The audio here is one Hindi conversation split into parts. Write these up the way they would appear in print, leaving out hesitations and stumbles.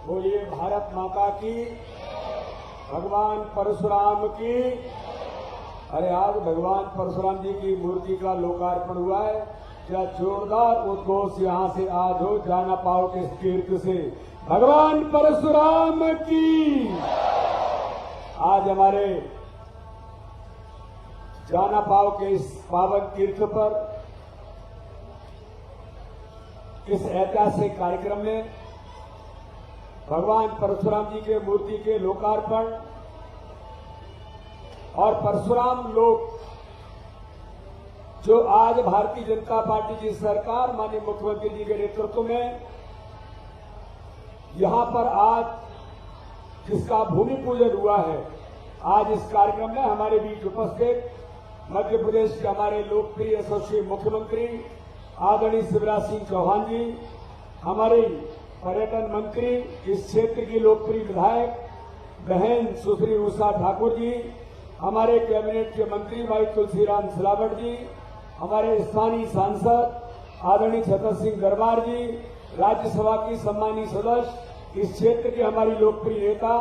बोलिए भारत माता की, भगवान परशुराम की। अरे आज भगवान परशुराम जी की मूर्ति का लोकार्पण हुआ है। क्या जोरदार उद्घोष यहां से आज हो जाना पाओ के तीर्थ से, भगवान परशुराम की। आज हमारे जाना पाओ के इस पावन तीर्थ पर इस ऐतिहासिक कार्यक्रम में भगवान परशुराम जी के मूर्ति के लोकार्पण और परशुराम लोक जो आज भारतीय जनता पार्टी की सरकार माननीय मुख्यमंत्री जी के नेतृत्व में यहां पर आज जिसका भूमि पूजन हुआ है, आज इस कार्यक्रम में हमारे बीच उपस्थित मध्य प्रदेश के हमारे लोकप्रिय यशस्वी मुख्यमंत्री आदरणीय शिवराज सिंह चौहान जी, हमारे पर्यटन मंत्री, इस क्षेत्र की लोकप्रिय विधायक बहन सुश्री उषा ठाकुर जी, हमारे कैबिनेट के मंत्री भाई तुलसीराम सिलावट जी, हमारे स्थानीय सांसद आदरणीय छतर सिंह दरबार जी, राज्यसभा की सम्मानित सदस्य, इस क्षेत्र के हमारी लोकप्रिय नेता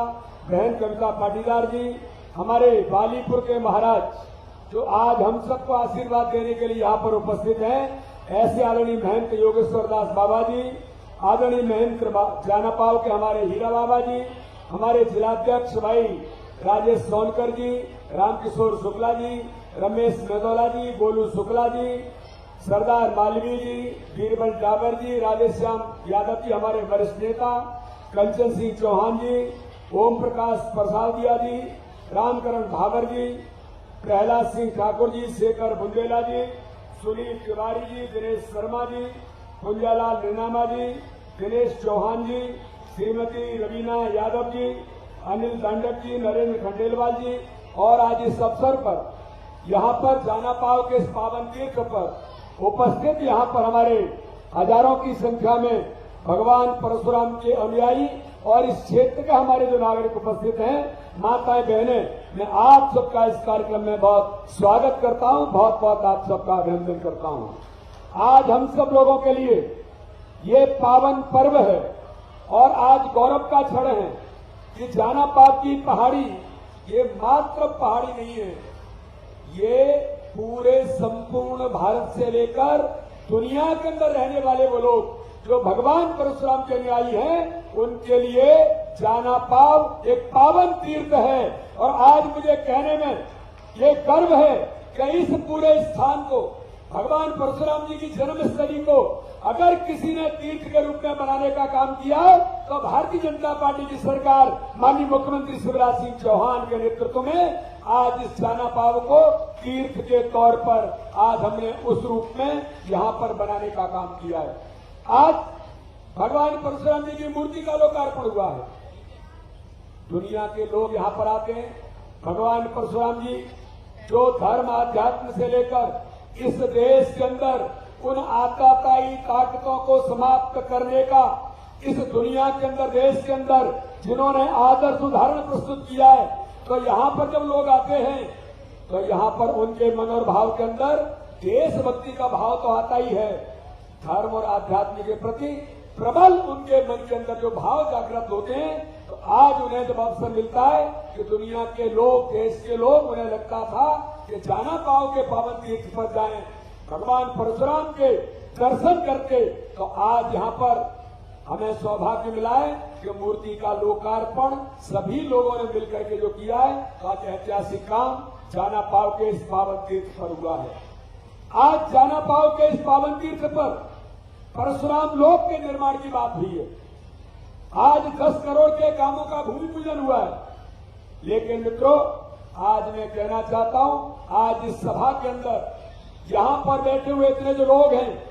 बहन कविता पाटीदार जी, हमारे बालीपुर के महाराज जो आज हम सबको आशीर्वाद देने के लिए यहाँ पर उपस्थित हैं, ऐसे आदरणीय महंत योगेश्वर दास बाबा जी, आदरणीय महंत जाना पाओ के हमारे हीरा बाबा जी, हमारे जिलाध्यक्ष भाई राजेश सोनकर जी, रामकिशोर शुक्ला जी, रमेश मेदोला जी, गोलू शुक्ला जी, सरदार मालवीय जी, बीरबल डाबर जी, राधेश्याम यादव जी, हमारे वरिष्ठ नेता कंचन सिंह चौहान जी, ओम प्रकाश प्रसादिया जी, रामकरण भावर जी, प्रहलाद सिंह ठाकुर जी, शेखर बुंदेला जी, सुनील तिवारी जी, दिनेश शर्मा जी, कुंजालाल नीनामा जी, दिनेश चौहान जी, श्रीमती रवीना यादव जी, अनिल दांडक जी, नरेंद्र खंडेलवाल जी, और आज इस अवसर पर यहाँ पर जाना पाओ के इस पावन तीर्थ पर उपस्थित यहाँ पर हमारे हजारों की संख्या में भगवान परशुराम के अनुयायी और इस क्षेत्र के हमारे जो नागरिक उपस्थित हैं, माताएं बहनें, मैं आप सबका इस कार्यक्रम में बहुत स्वागत करता हूं, बहुत बहुत आप सबका अभिनंदन करता हूं। आज हम सब लोगों के लिए ये पावन पर्व है और आज गौरव का क्षण है कि जाना पाओ की पहाड़ी ये मात्र पहाड़ी नहीं है, ये पूरे संपूर्ण भारत से लेकर दुनिया के अंदर रहने वाले वो लोग जो भगवान परशुराम के अनुयायी हैं, उनके लिए जाना पाओ एक पावन तीर्थ है। और आज मुझे कहने में ये गर्व है कि इस पूरे स्थान को भगवान परशुराम जी की जन्मस्थली को अगर किसी ने तीर्थ के रूप में बनाने का काम किया तो भारतीय जनता पार्टी की सरकार माननीय मुख्यमंत्री शिवराज सिंह चौहान के नेतृत्व में आज इस जाना पाओ को तीर्थ के तौर पर आज हमने उस रूप में यहाँ पर बनाने का काम किया है। आज भगवान परशुराम जी की मूर्ति का लोकार्पण हुआ है। दुनिया के लोग यहाँ पर आते हैं। भगवान परशुराम जी जो धर्म आध्यात्म से लेकर इस देश के अंदर उन आताताई ताकतों को समाप्त करने का इस दुनिया के अंदर देश के अंदर जिन्होंने आदर्श उदाहरण प्रस्तुत किया है, तो यहाँ पर जब लोग आते हैं तो यहाँ पर उनके मनोभाव के अंदर देशभक्ति का भाव तो आता ही है। धर्म और आध्यात्म के प्रति प्रबल उनके मन के अंदर जो भाव जागृत होते हैं, तो आज उन्हें जब अवसर मिलता है कि दुनिया के लोग, देश के लोग, उन्हें लगता था कि जाना पाओ के पावन तीर्थ पर जाएं, भगवान परशुराम के दर्शन करके, तो आज यहाँ पर हमें सौभाग्य मिला है कि मूर्ति का लोकार्पण सभी लोगों ने मिलकर के जो किया है, आज ऐतिहासिक काम जाना पाओ के इस पावन तीर्थ पर हुआ है। आज जाना पाओ के इस पावन तीर्थ पर परशुराम लोक के निर्माण की बात हुई है। आज 10 करोड़ के कामों का भूमि पूजन हुआ है। लेकिन मित्रों, आज मैं कहना चाहता हूं, आज इस सभा के अंदर यहां पर बैठे हुए इतने जो लोग हैं,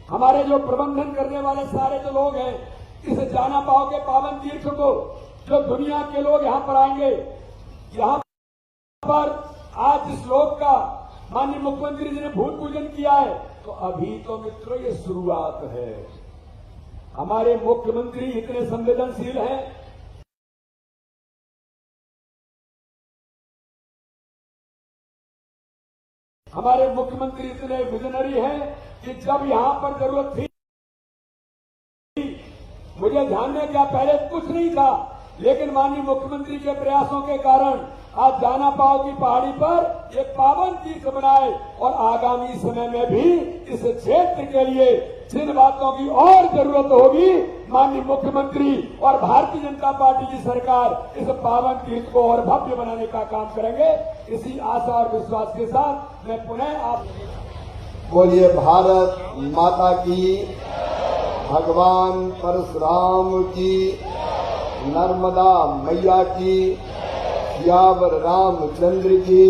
हमारे जो प्रबंधन करने वाले सारे जो लोग हैं, इस जाना पाओ के पावन तीर्थ को जो दुनिया के लोग यहां पर आएंगे, यहां पर आज इस लोक का माननीय मुख्यमंत्री जी ने भूमि पूजन किया है, तो अभी तो मित्रों ये शुरुआत है। हमारे मुख्यमंत्री इतने संवेदनशील हैं, हमारे मुख्यमंत्री इतने विजनरी हैं कि जब यहां पर जरूरत थी मुझे ध्यान में क्या पहले कुछ नहीं था, लेकिन माननीय मुख्यमंत्री के प्रयासों के कारण आज जाना पाव की पहाड़ी पर एक पावन तीर्थ बनाए और आगामी समय में भी इस क्षेत्र के लिए जिन बातों की और जरूरत होगी, माननीय मुख्यमंत्री और भारतीय जनता पार्टी की सरकार इस पावन तीर्थ को और भव्य बनाने का काम करेंगे। इसी आशा और विश्वास के साथ मैं पुनः आप बोलिए भारत माता की, भगवान परशुराम की, नर्मदा मैया की, सियावर रामचंद्र की,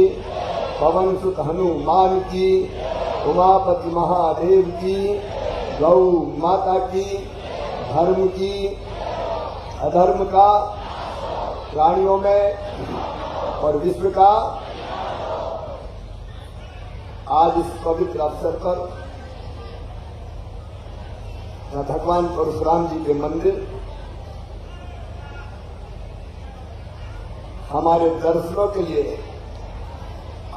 पवन सुत हनुमान की, उमापति महादेव की, गौ माता की, धर्म की, अधर्म का, प्राणियों में और विश्व का आज इस पवित्र अवसर पर भगवान परशुराम जी के मंदिर हमारे दर्शनों के लिए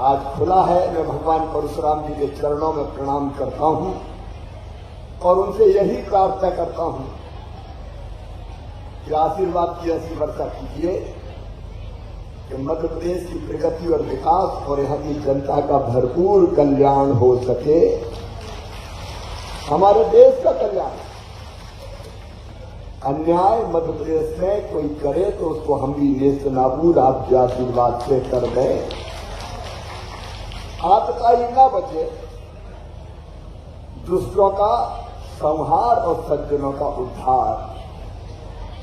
आज खुला है। मैं भगवान परशुराम जी के चरणों में प्रणाम करता हूं और उनसे यही प्रार्थना करता हूं कि आशीर्वाद की ऐसी वर्षा कीजिए कि मध्य प्रदेश की प्रगति और विकास और यहाँ की जनता का भरपूर कल्याण हो सके, हमारे देश का कल्याण। अन्याय मध्य प्रदेश में कोई करे तो उसको हम भी नेस्त नाबूद आपके आशीर्वाद से कर दें। आतताई न बचे, दुष्टों का संहार और सज्जनों का उद्धार,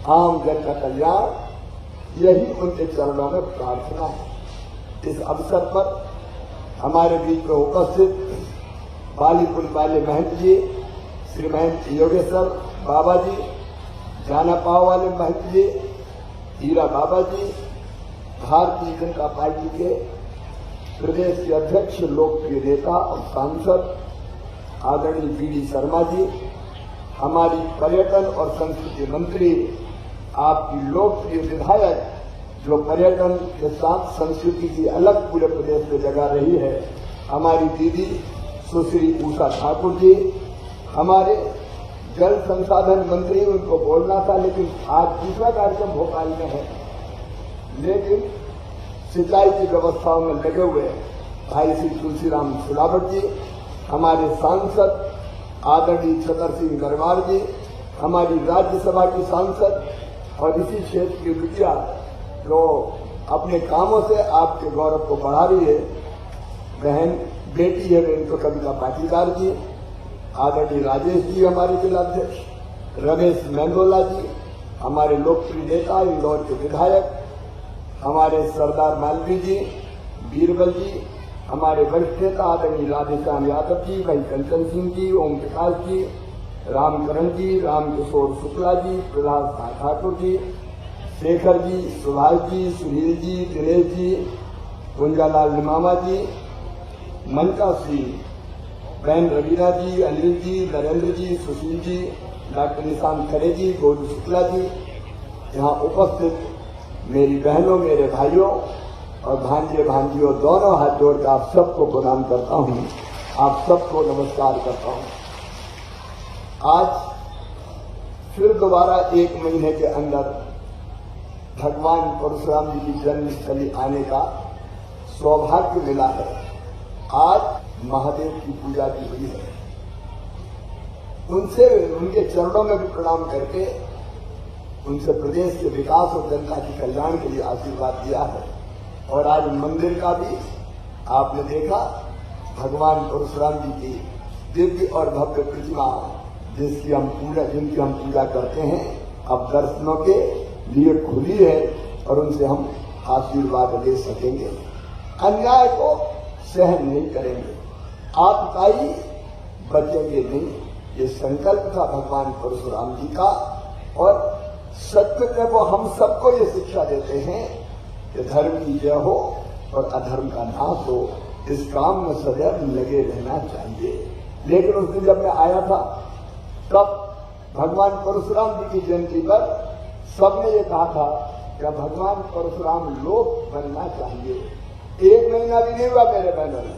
आम जन का कल्याण, यही उनके चरणों में प्रार्थना है। इस अवसर पर हमारे बीच में उपस्थित बालीपुर वाले महंत जी, श्री महंत योगेश्वर बाबा जी, जाना पाव वाले महंत जी, हीरा बाबा जी, भारतीय जनता पार्टी के प्रदेश के अध्यक्ष, लोकप्रिय नेता और सांसद आदरणीय वी.डी. शर्मा जी, हमारी पर्यटन और संस्कृति मंत्री, आपकी लोकप्रिय विधायक जो पर्यटन के साथ संस्कृति की अलग पूरे प्रदेश में जगह रही है, हमारी दीदी सुश्री उषा ठाकुर जी, हमारे जल संसाधन मंत्री, उनको बोलना था लेकिन आज दूसरा कार्यक्रम भोपाल में है, लेकिन सिंचाई की व्यवस्थाओं में लगे हुए भाई श्री तुलसीराम सिलावट जी, हमारे सांसद आदरणीय छतर सिंह गरवार जी, हमारी राज्यसभा की सांसद और इसी क्षेत्र की बिटिया जो अपने कामों से आपके गौरव को बढ़ा रही है, बहन बेटी है इनको कविता पाटीदार जी, आदरणीय राजेश जी हमारे जिलाध्यक्ष, रमेश मेंदोला जी हमारे लोकप्रिय नेता, इंदौर के विधायक, हमारे सरदार मालवीय जी, बीरबल जी, हमारे वरिष्ठ नेता आदरणीय राधेश्याम यादव जी, भाई कंचन सिंह जी, ओम प्रकाश जी, रामकरण जी, रामकिशोर शुक्ला जी, प्रहलाद ठाकुर जी, शेखर जी, सुभाष जी, सुनील जी, दिनेश जी, कुंजालाल निमामा जी, मनका सिंह, बहन रवीना जी, अनिल जी, नरेंद्र जी, सुशील जी, डॉक्टर निशांत खरे जी, गोलू शुक्ला जी, यहाँ उपस्थित मेरी बहनों, मेरे भाइयों और भांजे भांजियों, दोनों हाथ जोड़कर आप सबको प्रणाम करता हूँ, आप सबको नमस्कार करता हूँ। आज फिर दोबारा 1 महीने के अंदर भगवान परशुराम जी की जन्मस्थली आने का सौभाग्य मिला है। आज महादेव की पूजा की हुई है, उनसे उनके चरणों में भी प्रणाम करके उनसे प्रदेश के विकास और जनता के कल्याण के लिए आशीर्वाद दिया है। और आज मंदिर का भी आपने देखा, भगवान परशुराम जी की दिव्य और भव्य प्रतिमा जिनकी हम पूजा करते हैं, अब दर्शनों के लिए खुली है और उनसे हम आशीर्वाद ले सकेंगे। अन्याय को सहन नहीं करेंगे, आतताई बचेंगे नहीं, ये संकल्प था भगवान परशुराम जी का। और सत्य में वो हम सबको ये शिक्षा देते हैं कि धर्म की जय हो और अधर्म का नाश हो, इस काम में सदैव लगे रहना चाहिए। लेकिन उस दिन जब मैं आया था तब भगवान परशुराम जी की जयंती पर सबने ये कहा था कि भगवान परशुराम लोक बनना चाहिए। 1 महीना भी नहीं हुआ मेरे बहनों ने,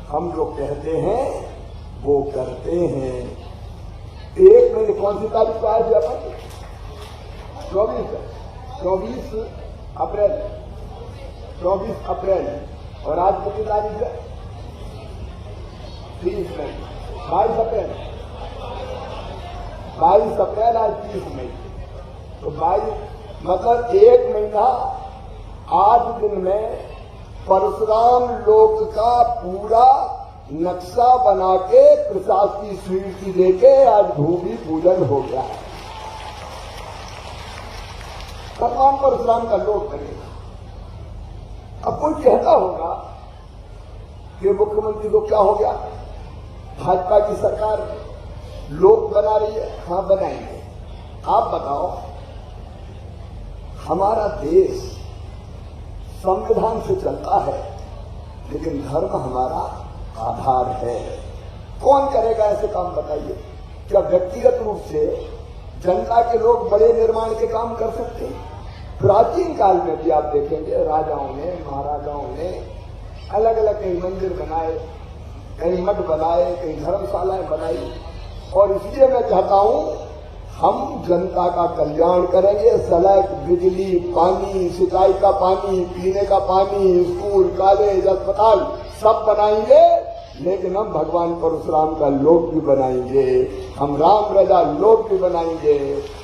हम लोग कहते हैं वो करते हैं। 1 महीने कौन सी तारीख को आए थे अपन? 24 अप्रैल, 24 अप्रैल। और आज कितनी तारीख है? 30 मई, 22 अप्रैल, 22 अप्रैल, आज 30 मई। तो 22 मतलब 1 महीना 8 दिन में परशुराम लोक का पूरा नक्शा बना के प्रसाद की स्वीकृति देके आज भूमि पूजन हो गया है। भगवान परशुराम का लोक बनेगा। अब कोई कहता होगा कि मुख्यमंत्री को क्या हो गया, भाजपा की सरकार लोक बना रही है। हाँ, बनाएंगे। आप बताओ, हमारा देश संविधान से चलता है, लेकिन धर्म हमारा आधार है। कौन करेगा ऐसे काम, बताइए? क्या व्यक्तिगत रूप से जनता के लोग बड़े निर्माण के काम कर सकते हैं? प्राचीन काल में भी आप देखेंगे, राजाओं ने, महाराजाओं ने अलग अलग कई मंदिर बनाए, कई मठ बनाए, कई धर्मशालाएं बनाई। और इसलिए मैं चाहता हूं, हम जनता का कल्याण करेंगे। सड़क, बिजली, पानी, सिंचाई का पानी, पीने का पानी, स्कूल, कॉलेज, अस्पताल सब बनाएंगे, लेकिन हम भगवान परशुराम का लोक भी बनाएंगे, हम राम रजा लोक भी बनाएंगे,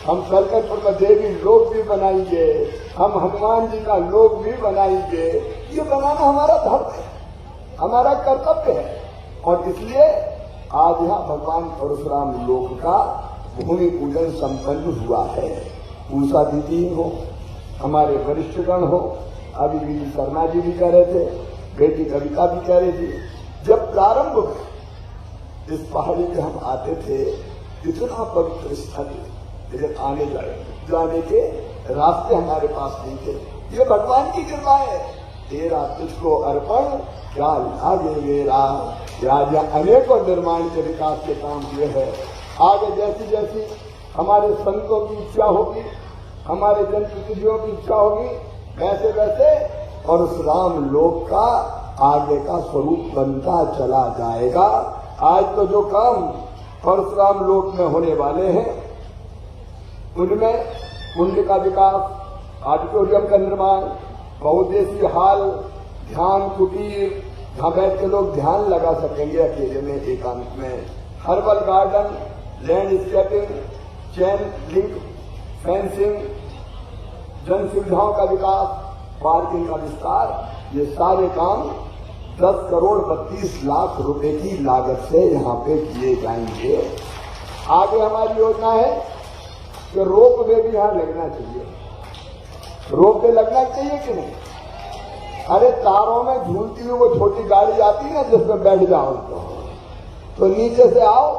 हम सरकतपुर में देवी लोक भी बनाएंगे, हम हनुमान जी का लोक भी बनाएंगे। ये बनाना हमारा धर्म है, हमारा कर्तव्य है। और इसलिए आज यहाँ भगवान परशुराम लोक का भूमि पूजन संपन्न हुआ है। उषा दीदी हो, हमारे वरिष्ठगण हो, अभी वीडी शर्मा जी भी कह रहे थे, बेटी कविता भी कह रही थी। जब प्रारंभ में इस पहाड़ी पे हम आते थे, इतना पवित्र स्थल, लेकिन आने जाने के रास्ते हमारे पास नहीं थे। ये भगवान की कृपा है। तेरा तुझको अर्पण क्या लागे मेरा। आज अनेकों निर्माण के विकास के काम हुए हैं। आगे जैसी जैसी हमारे संतों की इच्छा होगी, हमारे जनप्रतिनिधियों की इच्छा होगी, वैसे वैसे परशुराम लोक का आगे का स्वरूप बनता चला जाएगा। आज तो जो काम परशुराम लोक में होने वाले हैं, उनमें कुंड का विकास, ऑडिटोरियम का निर्माण, बहुउद्देशीय हॉल, ध्यान कुटीर, जहां बैठ के लोग ध्यान लगा सकेंगे अकेले में, एकांत में, herbal garden, landscaping, chain link fencing, जन सुविधाओं का विकास, पार्किंग का विस्तार, ये सारे काम 10 करोड़ 32 लाख रुपए की लागत से यहाँ पे किए जाएंगे। आगे हमारी योजना है कि रोप वे भी यहाँ लगना चाहिए। रोप वे लगना चाहिए कि नहीं? अरे तारों में झूलती हुई वो छोटी गाड़ी आती है ना, जिसमें बैठ जाओ तो नीचे से आओ,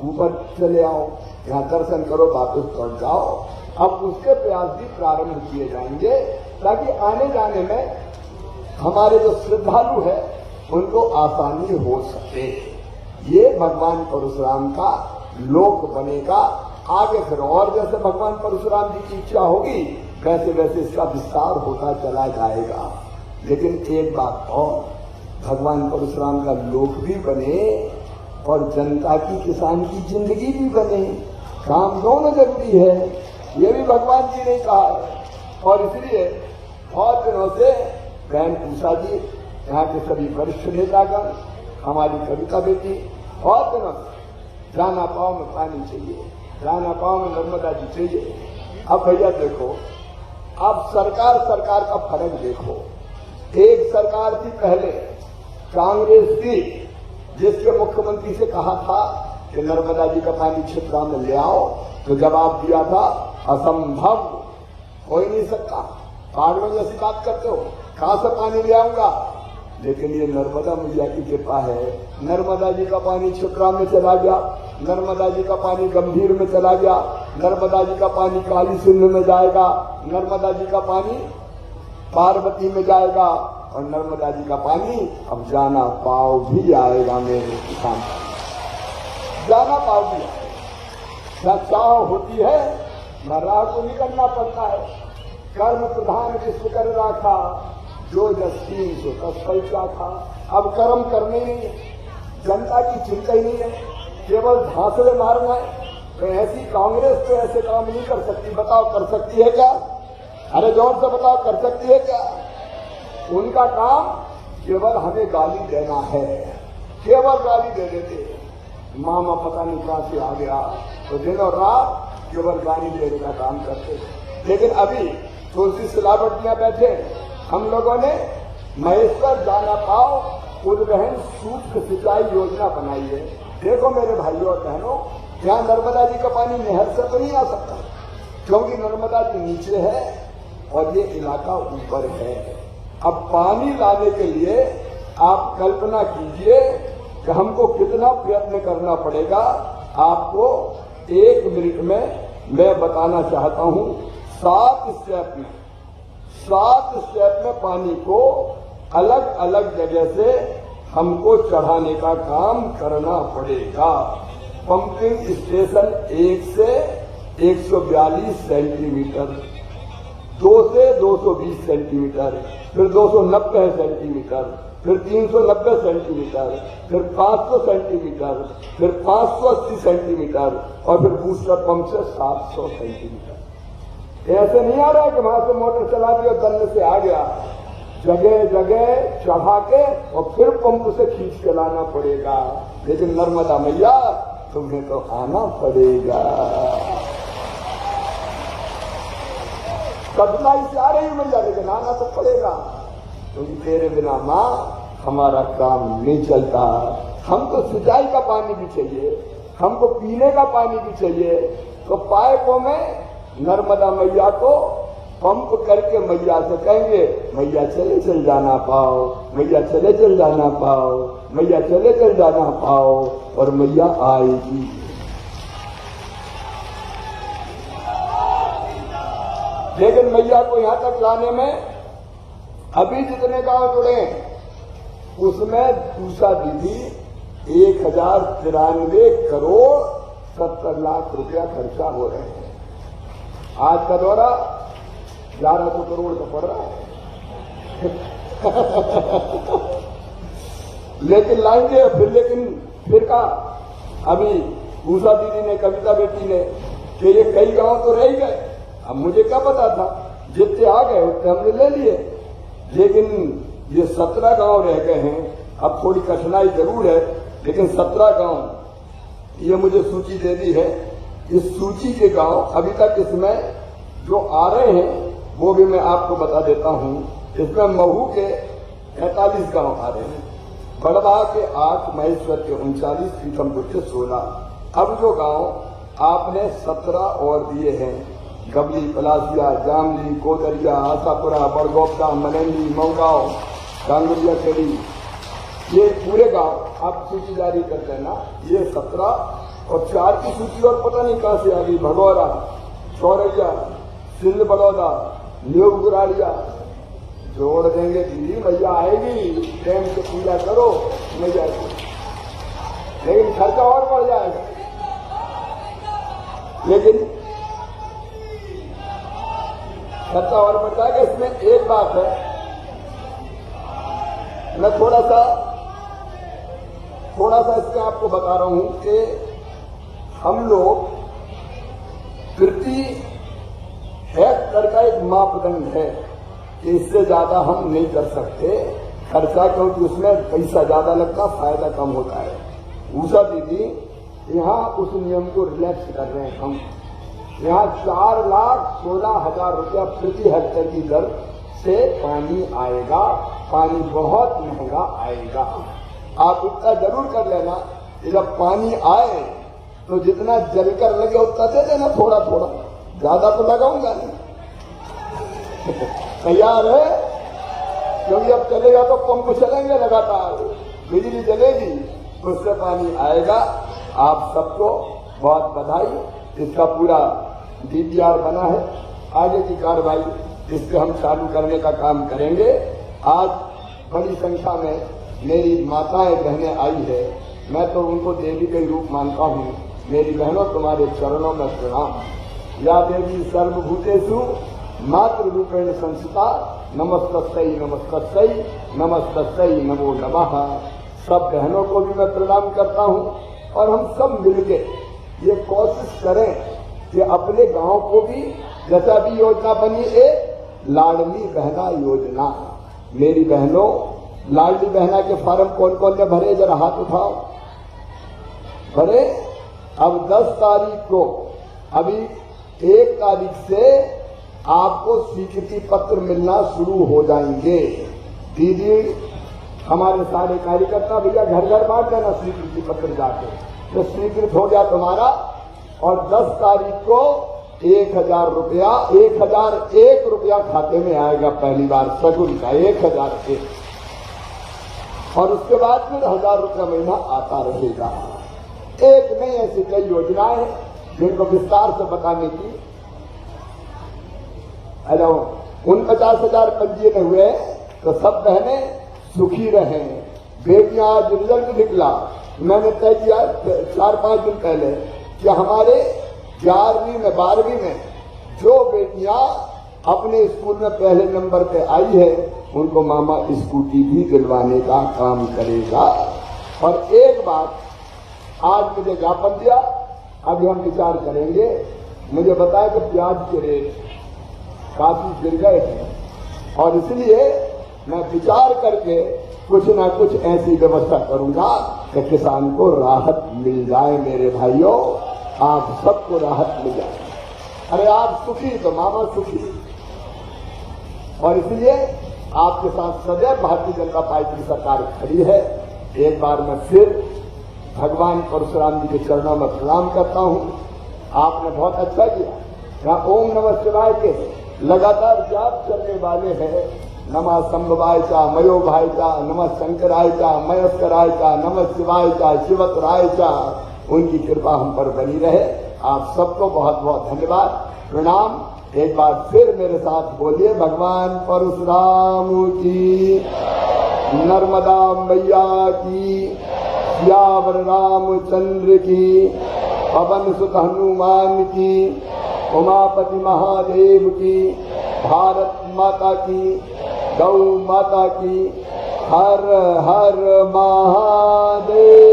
ऊपर चले आओ, यहाँ दर्शन करो, वापस लौट जाओ। अब उसके प्रयास भी प्रारंभ किए जाएंगे, ताकि आने जाने में हमारे जो श्रद्धालु है उनको आसानी हो सके। ये भगवान परशुराम का लोक बनेगा। आगे फिर और जैसे भगवान परशुराम जी की इच्छा होगी, वैसे वैसे इसका विस्तार होता चला जाएगा। लेकिन एक बात और, भगवान परशुराम का लोक भी बने और जनता की, किसान की जिंदगी भी बने। काम दोनों जरूरी है, ये भी भगवान जी ने कहा है। और इसलिए बहुत दिनों से बहन उषा जी, यहाँ के सभी वरिष्ठ नेतागण, हमारी कविता बेटी, बहुत दिनों से जाना पाव में पानी चाहिए, जाना पाव में नर्मदा जी चाहिए। अब भैया देखो, अब सरकार का फर्क देखो। एक सरकार थी पहले कांग्रेस की, जिसके मुख्यमंत्री से कहा था कि नर्मदा जी का पानी छिपरा में ले आओ, तो जवाब दिया था असंभव, हो ही नहीं सकता। पागलों जैसी बात करते हो, कहां से पानी ले आऊंगा? लेकिन ये नर्मदा मैया की कृपा है। नर्मदा जी का पानी छिपरा में चला गया, नर्मदा जी का पानी गंभीर में चला गया, नर्मदा जी का पानी काली सिंधु में जाएगा, नर्मदा जी का पानी पार्वती में जाएगा, और नर्मदा जी का पानी अब जाना पाव भी आएगा। मेरे किसान जाना पाव भी आएगा। क्या चाह होती है, राह को निकलना पड़ता है। कर्म प्रधान विश्व कर रखा, जो जस्तीन सो तत्फल क्या था। अब कर्म करने नहीं है, जनता की चिंता ही नहीं है। केवल धांसले मारना है? तो ऐसी कांग्रेस तो ऐसे काम नहीं कर सकती। बताओ कर सकती है क्या? अरे जोर से बताओ कर सकती है क्या? उनका काम केवल हमें गाली देना है, केवल गाली दे देते। मामा पता नहीं कहां से आ गया, तो दिन और रात केवल गाली देने का काम करते। लेकिन अभी तुलसी सिलावटियां बैठे, हम लोगों ने महेश्वर जाना पाओ उद्वहन सूक्ष्म सिंचाई योजना बनाई है। देखो मेरे भाइयों और बहनों, यहाँ नर्मदा जी का पानी नहर से तो नहीं आ सकता, क्योंकि नर्मदा जी नीचे है और ये इलाका ऊपर है। अब पानी लाने के लिए आप कल्पना कीजिए कि हमको कितना प्रयत्न करना पड़ेगा। आपको 1 मिनट में मैं बताना चाहता हूं। 7 स्टेप में पानी को अलग अलग जगह से हमको चढ़ाने का काम करना पड़ेगा। पंपिंग स्टेशन 1 से 142 सेंटीमीटर, 2 से 220 सेंटीमीटर, फिर 290 सेंटीमीटर, फिर 390 सेंटीमीटर, फिर 500 सेंटीमीटर, फिर 580 सेंटीमीटर और फिर बूस्टर पंप से 700 सेंटीमीटर। ऐसे नहीं आ रहा है कि वहां से मोटर चला दी और दलने से आ गया। जगह जगह चढ़ा के और फिर पंप से खींच के लाना पड़ेगा। लेकिन नर्मदा मैया तुम्हें तो आना पड़ेगा। कठिनाई से आ रही मैया, लेकिन आना तो पड़ेगा, क्योंकि तेरे बिना मां हमारा काम नहीं चलता। हमको सिंचाई का पानी भी चाहिए, हमको पीने का पानी भी चाहिए। तो पाइपों में नर्मदा मैया को पंप करके मैया से कहेंगे, मैया चले चल जाना पाओ, मैया चले चल जाना पाओ, मैया चले चल जाना पाओ, और मैया आएगी। लेकिन मैया को यहां तक लाने में अभी जितने गांव जुड़े उसमें उषा दीदी 1093 करोड़ 70 लाख रुपया खर्चा हो रहे हैं। आज का दौरा 1100 करोड़ का पड़ रहा है। लेकिन लाएंगे फिर का अभी उषा दीदी ने, कविता बेटी ने, कि ये कई गांव तो रह गए। अब मुझे क्या पता था, जितने आ गए उतने हमने ले लिए, लेकिन ये 17 गांव रह गए हैं। अब थोड़ी कठिनाई जरूर है, लेकिन 17 गांव ये मुझे सूची दे दी है। इस सूची के गांव अभी तक इसमें जो आ रहे हैं वो भी मैं आपको बता देता हूं। इसमें महू के 45 गांव आ रहे हैं, बड़वा के 8, महेश्वर के 39, पीथमपुर के 16। अब जो गांव आपने 17 और दिए हैं, गबली, पलासिया, जामली, कोदरिया, आशापुरा, बड़गोपता, मनेंदी, मऊगांव, गांगुरिया खेड़ी, ये पूरे गांव आप सूची जारी कर देना। ये 17 और 4 की सूची और पता नहीं कहां से आ गई। भगौरा, चौरैया, सिंध बड़ौदा, न्यू गुराड़िया जोड़ देंगे। दीदी मैया आएगी, प्रेम से पूजा करो मैया की, लेकिन खर्चा और बढ़ जाएगा। लेकिन खर्चा और बढ़ जाएगा। इसमें एक बात है, मैं थोड़ा सा इसमें आपको बता रहा हूं कि हम लोग प्रति हेक्टर का एक मापदंड है कि इससे ज्यादा हम नहीं कर सकते खर्चा, क्योंकि उसमें पैसा ज्यादा लगता, फायदा कम होता है। उषा दीदी यहाँ उस नियम को रिलैक्स कर रहे हैं। हम यहाँ 4,16,000 रुपया प्रति हेक्टर की दर से पानी आएगा। पानी बहुत महंगा आएगा। आप इतना जरूर कर लेना कि जब पानी आए तो जितना जलकर लगे उतना दे देना, थोड़ा थोड़ा, ज्यादा तो लगाऊंगा नहीं। तैयार है? क्योंकि अब चलेगा तो पंप चलेंगे लगातार, बिजली जलेगी, उससे पानी आएगा। आप सबको बहुत बधाई। इसका पूरा डीपीआर बना है, आगे की कार्रवाई इस पे हम चालू करने का काम करेंगे। आज बड़ी संख्या में मेरी माताएं बहनें आई है, मैं तो उनको देवी का रूप मानता हूँ। मेरी बहनों, तुम्हारे चरणों में प्रणाम। या देवी सर्वभूतेषु मातृ रूपेण संस्थिता, नमस्तस्यै नमस्तस्यै नमस्तस्यै नमो नमः। सब बहनों को भी मैं प्रणाम करता हूँ। और हम सब मिलके ये कोशिश करें कि अपने गांव को भी, जैसा भी योजना बनी है लाडली बहना योजना। मेरी बहनों, लाडली बहना के फॉर्म कौन कौन ने भरे, जरा हाथ उठाओ। भरे? अब 10 तारीख को, अभी 1 तारीख से आपको स्वीकृति पत्र मिलना शुरू हो जाएंगे। दीदी, हमारे सारे कार्यकर्ता भैया घर घर बांट देना स्वीकृति पत्र जाके, तो स्वीकृत हो गया तुम्हारा। और 10 तारीख को 1001 रुपया खाते में आएगा, पहली बार सगुन का 1001। और उसके बाद फिर 1000 रुपया महीना आता रहेगा। एक नहीं, ऐसी कई योजनाएं हैं जिनको विस्तार से बताने की। हेलो, उन 50,000 पंजीयन हुए तो सब बहनें सुखी रहें। बेटियां, आज रिजल्ट निकला, मैंने तय किया 4-5 दिन पहले कि हमारे 11वीं में 12वीं में जो बेटियां अपने स्कूल में पहले नंबर पे आई है उनको मामा स्कूटी भी दिलवाने का काम करेगा। और एक बात, आज मुझे ज्ञापन दिया, अभी हम विचार करेंगे। मुझे बताया कि प्याज के रेट काफी गिर गए थे और इसलिए मैं विचार करके कुछ ना कुछ ऐसी व्यवस्था करूंगा कि किसान को राहत मिल जाए। मेरे भाइयों, आप सबको राहत मिल जाए। अरे आप सुखी तो मामा सुखी। और इसलिए आपके साथ सदैव भारतीय जनता पार्टी की सरकार खड़ी है। एक बार मैं फिर भगवान परशुराम जी के चरणों में प्रणाम करता हूं। आपने बहुत अच्छा किया। यहाँ ओम नमः शिवाय के लगातार जाप चलने वाले हैं। नमः संभवाय चा, मयो भाई चा, नमः शंकराय चा, मयस्कराय चा, नमः शिवाय चा, शिवतराय चा। उनकी कृपा हम पर बनी रहे। आप सबको बहुत बहुत धन्यवाद, प्रणाम। एक बार फिर मेरे साथ बोलिए, भगवान परशुराम की, नर्मदा मैया की, सियावर रामचंद्र की, पवन सुत हनुमान की, उमापति महादेव की, भारत माता की, गौ माता की। हर हर महादेव।